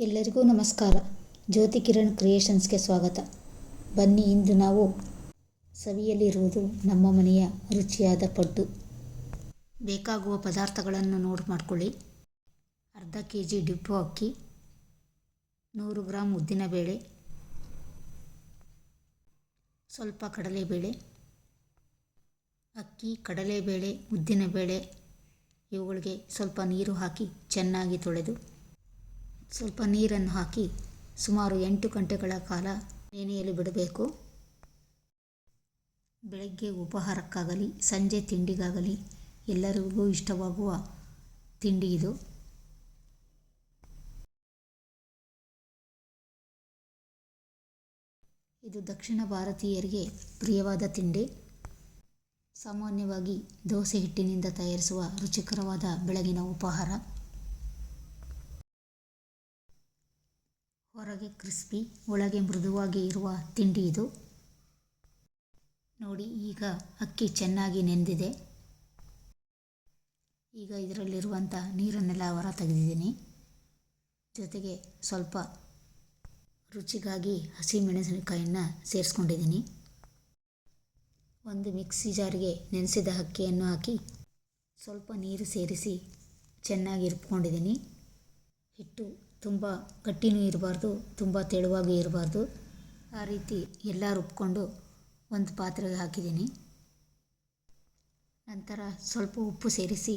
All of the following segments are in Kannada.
ಎಲ್ಲರಿಗೂ ನಮಸ್ಕಾರ. ಜ್ಯೋತಿ ಕಿರಣ್ ಕ್ರಿಯೇಷನ್ಸ್ಗೆ ಸ್ವಾಗತ. ಬನ್ನಿ, ಇಂದು ನಾವು ಸವಿಯಲಿರುವುದು ನಮ್ಮ ಮನೆಯ ರುಚಿಯಾದ ಪಡ್ಡು. ಬೇಕಾಗುವ ಪದಾರ್ಥಗಳನ್ನು ನೋಟ್ ಮಾಡಿಕೊಳ್ಳಿ. ಅರ್ಧ kg ಡಿಪ್ಪು ಅಕ್ಕಿ, 100 ಗ್ರಾಂ ಉದ್ದಿನಬೇಳೆ, ಸ್ವಲ್ಪ ಕಡಲೆಬೇಳೆ. ಅಕ್ಕಿ, ಕಡಲೆಬೇಳೆ, ಉದ್ದಿನಬೇಳೆ ಇವುಗಳಿಗೆ ಸ್ವಲ್ಪ ನೀರು ಹಾಕಿ ಚೆನ್ನಾಗಿ ತೊಳೆದು ಸ್ವಲ್ಪ ನೀರನ್ನು ಹಾಕಿ ಸುಮಾರು 8 ಗಂಟೆಗಳ ಕಾಲ ನೆನೆಯಲು ಬಿಡಬೇಕು. ಬೆಳಗ್ಗೆ ಉಪಹಾರಕ್ಕಾಗಲಿ ಸಂಜೆ ತಿಂಡಿಗಾಗಲಿ ಎಲ್ಲರಿಗೂ ಇಷ್ಟವಾಗುವ ತಿಂಡಿ ಇದು. ಇದು ದಕ್ಷಿಣ ಭಾರತೀಯರಿಗೆ ಪ್ರಿಯವಾದ ತಿಂಡಿ. ಸಾಮಾನ್ಯವಾಗಿ ದೋಸೆ ಹಿಟ್ಟಿನಿಂದ ತಯಾರಿಸುವ ರುಚಿಕರವಾದ ಬೆಳಗಿನ ಉಪಹಾರ. ಹೊರಗೆ ಕ್ರಿಸ್ಪಿ, ಒಳಗೆ ಮೃದುವಾಗಿ ಇರುವ ತಿಂಡಿ ಇದು. ನೋಡಿ, ಈಗ ಅಕ್ಕಿ ಚೆನ್ನಾಗಿ ನೆಂದಿದೆ. ಈಗ ಇದರಲ್ಲಿರುವಂಥ ನೀರನ್ನೆಲ್ಲ ಹೊರ ತೆಗೆದಿದ್ದೀನಿ. ಜೊತೆಗೆ ಸ್ವಲ್ಪ ರುಚಿಗಾಗಿ ಹಸಿಮೆಣಸಿನಕಾಯಿಯನ್ನು ಸೇರಿಸ್ಕೊಂಡಿದ್ದೀನಿ. ಒಂದು ಮಿಕ್ಸಿ ಜಾರಿಗೆ ನೆನೆಸಿದ ಅಕ್ಕಿಯನ್ನು ಹಾಕಿ ಸ್ವಲ್ಪ ನೀರು ಸೇರಿಸಿ ಚೆನ್ನಾಗಿ ರುಬ್ಕೊಂಡಿದ್ದೀನಿ. ಹಿಟ್ಟು ತುಂಬ ಗಟ್ಟಿನೂ ಇರಬಾರ್ದು, ತುಂಬ ತೆಳುವಾಗಿ ಇರಬಾರ್ದು. ಆ ರೀತಿ ಎಲ್ಲ ರುಬ್ಕೊಂಡು ಒಂದು ಪಾತ್ರೆಗೆ ಹಾಕಿದ್ದೀನಿ. ನಂತರ ಸ್ವಲ್ಪ ಉಪ್ಪು ಸೇರಿಸಿ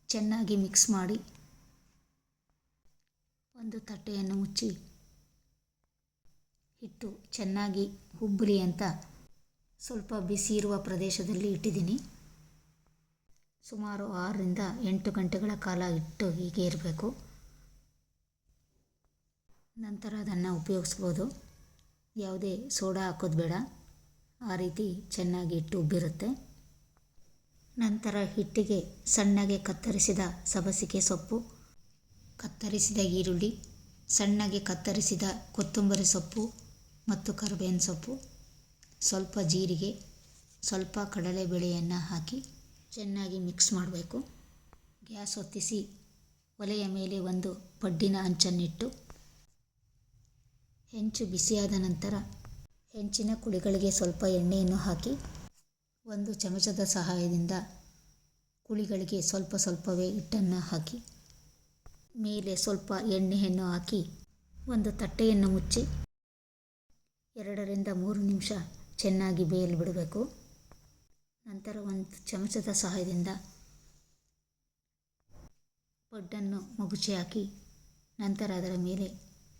ಚೆನ್ನಾಗಿ ಮಿಕ್ಸ್ ಮಾಡಿ ಒಂದು ತಟ್ಟೆಯನ್ನು ಮುಚ್ಚಿ ಹಿಟ್ಟು ಚೆನ್ನಾಗಿ ಉಬ್ಬಲಿ ಅಂತ ಸ್ವಲ್ಪ ಬಿಸಿ ಇರುವ ಪ್ರದೇಶದಲ್ಲಿ ಇಟ್ಟಿದ್ದೀನಿ. ಸುಮಾರು 6 ರಿಂದ 8 ಗಂಟೆಗಳ ಕಾಲ ಹಿಟ್ಟು ಹೀಗೆ ಇರಬೇಕು. ನಂತರ ಅದನ್ನು ಉಪಯೋಗಿಸ್ಬೋದು. ಯಾವುದೇ ಸೋಡಾ ಹಾಕೋದು ಬೇಡ. ಆ ರೀತಿ ಚೆನ್ನಾಗಿ ಹಿಟ್ಟು ಉಬ್ಬಿರುತ್ತೆ. ನಂತರ ಹಿಟ್ಟಿಗೆ ಸಣ್ಣಗೆ ಕತ್ತರಿಸಿದ ಸಬ್ಬಸಿಗೆ ಸೊಪ್ಪು, ಕತ್ತರಿಸಿದ ಈರುಳ್ಳಿ, ಸಣ್ಣಗೆ ಕತ್ತರಿಸಿದ ಕೊತ್ತಂಬರಿ ಸೊಪ್ಪು ಮತ್ತು ಕರಿಬೇವಿನ ಸೊಪ್ಪು, ಸ್ವಲ್ಪ ಜೀರಿಗೆ, ಸ್ವಲ್ಪ ಕಡಲೆಬೇಳೆಯನ್ನು ಹಾಕಿ ಚೆನ್ನಾಗಿ ಮಿಕ್ಸ್ ಮಾಡಬೇಕು. ಗ್ಯಾಸ್ ಹೊತ್ತಿಸಿ ಒಲೆಯ ಮೇಲೆ ಒಂದು ಪಡ್ಡಿನ ಹಂಚನ್ನಿಟ್ಟು ಹೆಂಚು ಬಿಸಿಯಾದ ನಂತರ ಹೆಂಚಿನ ಕುಳಿಗಳಿಗೆ ಸ್ವಲ್ಪ ಎಣ್ಣೆಯನ್ನು ಹಾಕಿ ಒಂದು ಚಮಚದ ಸಹಾಯದಿಂದ ಕುಳಿಗಳಿಗೆ ಸ್ವಲ್ಪ ಸ್ವಲ್ಪವೇ ಹಿಟ್ಟನ್ನು ಹಾಕಿ ಮೇಲೆ ಸ್ವಲ್ಪ ಎಣ್ಣೆಯನ್ನು ಹಾಕಿ ಒಂದು ತಟ್ಟೆಯನ್ನು ಮುಚ್ಚಿ 2 ರಿಂದ 3 ನಿಮಿಷ ಚೆನ್ನಾಗಿ ಬೇಯಲು ಬಿಡಬೇಕು. ನಂತರ ಒಂದು ಚಮಚದ ಸಹಾಯದಿಂದ ಪಡ್ಡನ್ನು ಮಗುಚಿ ಹಾಕಿ ನಂತರ ಅದರ ಮೇಲೆ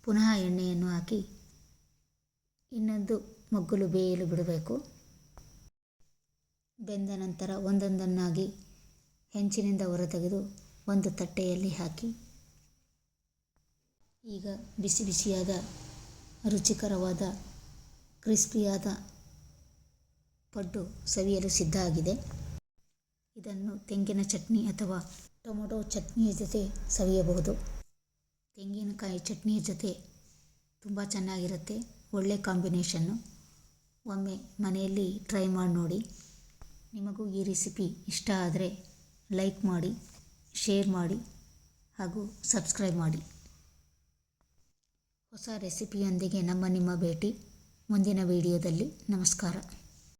ಪುನಃ ಎಣ್ಣೆಯನ್ನು ಹಾಕಿ ಇನ್ನೊಂದು ಮಗ್ಗಲು ಬೇಯಲು ಬಿಡಬೇಕು. ಬೆಂದ ನಂತರ ಒಂದೊಂದನ್ನಾಗಿ ಹೆಂಚಿನಿಂದ ಹೊರತೆಗೆದು ಒಂದು ತಟ್ಟೆಯಲ್ಲಿ ಹಾಕಿ ಈಗ ಬಿಸಿ ಬಿಸಿಯಾದ ರುಚಿಕರವಾದ ಕ್ರಿಸ್ಪಿಯಾದ ಪಡ್ಡು ಸವಿಯಲು ಸಿದ್ಧ ಆಗಿದೆ. ಇದನ್ನು ತೆಂಗಿನ ಚಟ್ನಿ ಅಥವಾ ಟೊಮೊಟೊ ಚಟ್ನಿಯ ಜೊತೆ ಸವಿಯಬಹುದು. ತೆಂಗಿನಕಾಯಿ ಚಟ್ನಿಯ ಜೊತೆ ತುಂಬ ಚೆನ್ನಾಗಿರುತ್ತೆ. ಒಳ್ಳೆ ಕಾಂಬಿನೇಷನ್ನು. ಒಮ್ಮೆ ಮನೆಯಲ್ಲಿ ಟ್ರೈ ಮಾಡಿ ನೋಡಿ. ನಿಮಗೂ ಈ ರೆಸಿಪಿ ಇಷ್ಟ ಆದರೆ ಲೈಕ್ ಮಾಡಿ, ಶೇರ್ ಮಾಡಿ ಹಾಗೂ ಸಬ್ಸ್ಕ್ರೈಬ್ ಮಾಡಿ. ಹೊಸ ರೆಸಿಪಿಯೊಂದಿಗೆ ನಿಮ್ಮ ಭೇಟಿ ಮುಂದಿನ ವಿಡಿಯೋದಲ್ಲಿ. ನಮಸ್ಕಾರ.